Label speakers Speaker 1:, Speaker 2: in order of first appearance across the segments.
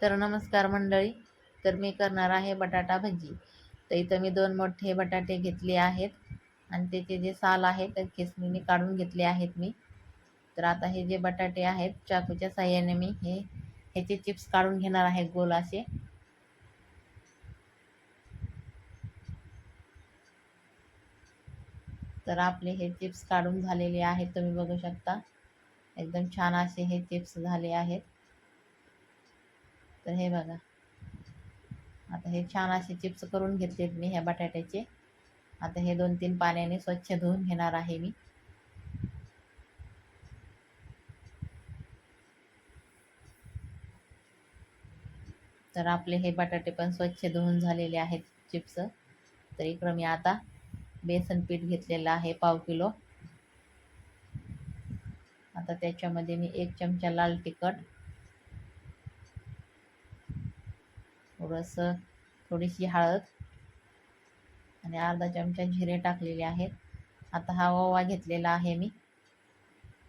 Speaker 1: तर नमस्कार मंडळी. तर मी करणार आहे बटाटा भजी. तर इथं मी 2 मोठे बटाटे घेतले आहेत आणि त्याचे जे साल आहे ते खिसणीने काढून घेतले आहेत मी. तर आता हे जे बटाटे आहेत चाकूच्या साहाय्याने मी ह्याचे चिप्स काढून घेणार आहे गोल असे. तर आपले हे चिप्स काढून झालेले आहेत, तुम्ही बघू शकता. एकदम छान असे हे चिप्स झाले आहेत. तर हे बघा, आता हे छान असे चिप्स करून घेतलेत मी ह्या बटाट्याचे. आता हे 2-3 पाण्याने स्वच्छ धुवून घेणार आहे मी. तर आपले हे बटाटे पण स्वच्छ धुवून झालेले आहेत चिप्स. तर इकडं मी आता बेसन पीठ घेतलेलं आहे 1/2 किलो. आता त्याच्यामध्ये मी 1 चमचा लाल तिखट, थोडीशी हळद आणि अर्धा चमचा जिरे टाकलेले आहेत. आता हा ओवा घेतलेला आहे मी.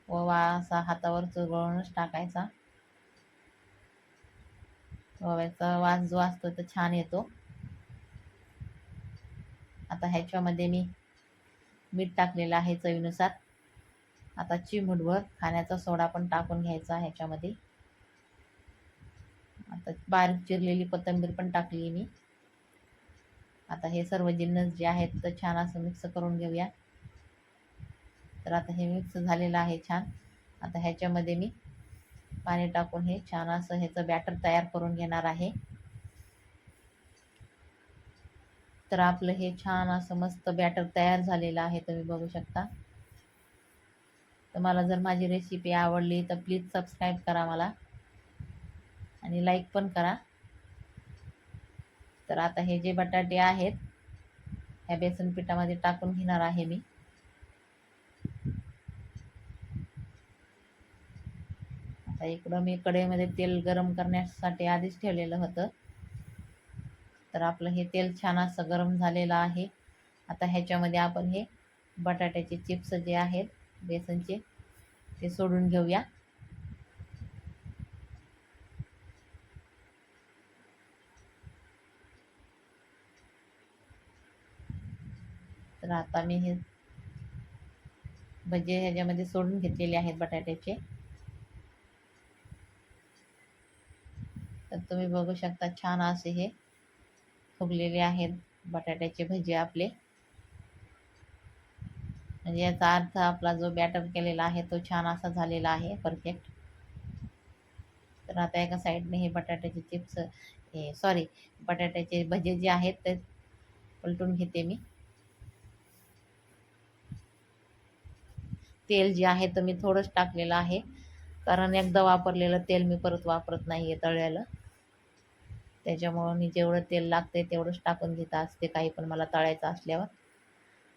Speaker 1: ओवा असा हातावर चुरगळूनच टाकायचा. ओव्याचा वास जो असतो तो छान येतो. आता ह्याच्यामध्ये मी मीठ टाकलेलं आहे चवीनुसार. आता चिमूटभर खाण्याचा सोडा पण टाकून घ्यायचा ह्याच्यामध्ये. आता बारीक चिरलेली कोथिंबीर पण टाकली मी. आता हे सर्व जिन्नस जे आहेत तर छान असं मिक्स करून घेऊया. तर आता हे मिक्स झालेलं आहे छान. आता ह्याच्यामध्ये मी पाणी टाकून हे छान असं ह्याचं बॅटर तयार करून घेणार आहे. तर आपलं हे छान असं मस्त बॅटर तयार झालेलं आहे, तुम्ही बघू शकता. तर मला जर माझी रेसिपी आवडली तर प्लीज सबस्क्राईब करा मला आणि लाईक पण करा. तर आता हे जे बटाटे आहेत ह्या बेसन पिठामध्ये टाकून घेणार आहे मी. आता इकडं मी कढईमध्ये तेल गरम करण्यासाठी आधीच ठेवलेलं होतं. तर आपलं हे तेल छान असं गरम झालेलं आहे. आता ह्याच्यामध्ये आपण हे बटाट्याचे चिप्स जे आहेत बेसनचे ते सोडून घेऊया. तर आता मी हे भजे ह्याच्यामध्ये सोडून घेतलेले आहेत बटाट्याचे. तर तुम्ही बघू शकता छान असे हे फुगलेले आहेत बटाट्याचे भजे आपले. म्हणजे याचा अर्थ आपला जो बॅटर केलेला आहे तो छान असा झालेला आहे, परफेक्ट. तर आता एका साईडने हे बटाट्याचे चिप्स बटाट्याचे भजे जे आहेत ते पलटून घेते मी. तेल जे आहे तर मी थोडंच टाकलेलं आहे, कारण एकदा वापरलेलं तेल मी परत वापरत नाही आहे तळलेलं. त्याच्यामुळं मी जेवढं तेल लागते तेवढंच टाकून घेत असते काही पण मला तळायचं असल्यावर.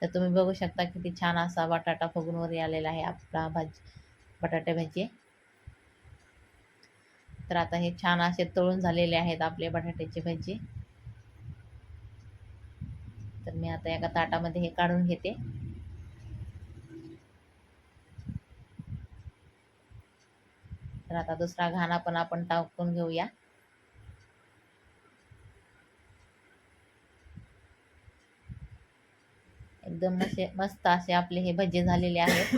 Speaker 1: तर तुम्ही बघू शकता किती छान असा बटाटा फुगून वरी आलेला आहे आपला बटाटे भजी. तर आता हे छान असे तळून झालेले आहेत आपले बटाट्याचे भजी. तर मी आता एका ताटामध्ये हे काढून घेते. तर आता दुसरा घाणा पण आपण टाकून घेऊया. एकदम मस्त असे आपले हे भजे झालेले आहेत.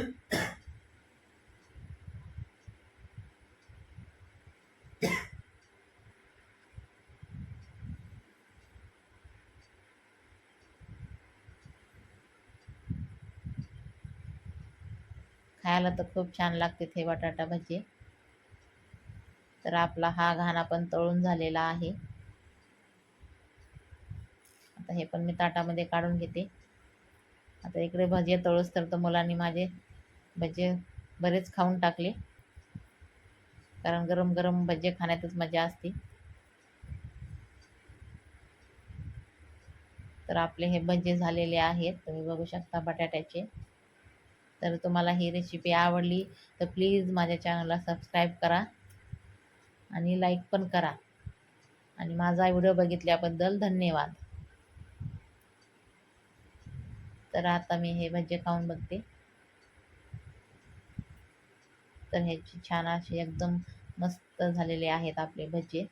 Speaker 1: खायला तर खूप छान लागते हे बटाटा भजी. तर आपला हा घाणा पण तळून झालेला आहे. आता हे पण मी ताटामध्ये काढून घेते. आता इकडे भजे तळूस तर मुलांनी माझे भजे बरेच खाऊन टाकले, कारण गरम गरम भजे खाण्यातच मजा असते. तर आपले हे भजे झालेले आहेत, तुम्ही बघू शकता बटाट्याचे. तर तुम्हाला ही रेसिपी आवडली तर प्लीज माझ्या चॅनलला सबस्क्राईब करा आणि लाईक पण करा. आणि माझा व्हिडिओ बघितल्याबद्दल धन्यवाद. तर आता मी हे भजे खाऊन बघते. तर ह्याची छान असे एकदम मस्त झालेले आहेत आपले भजे.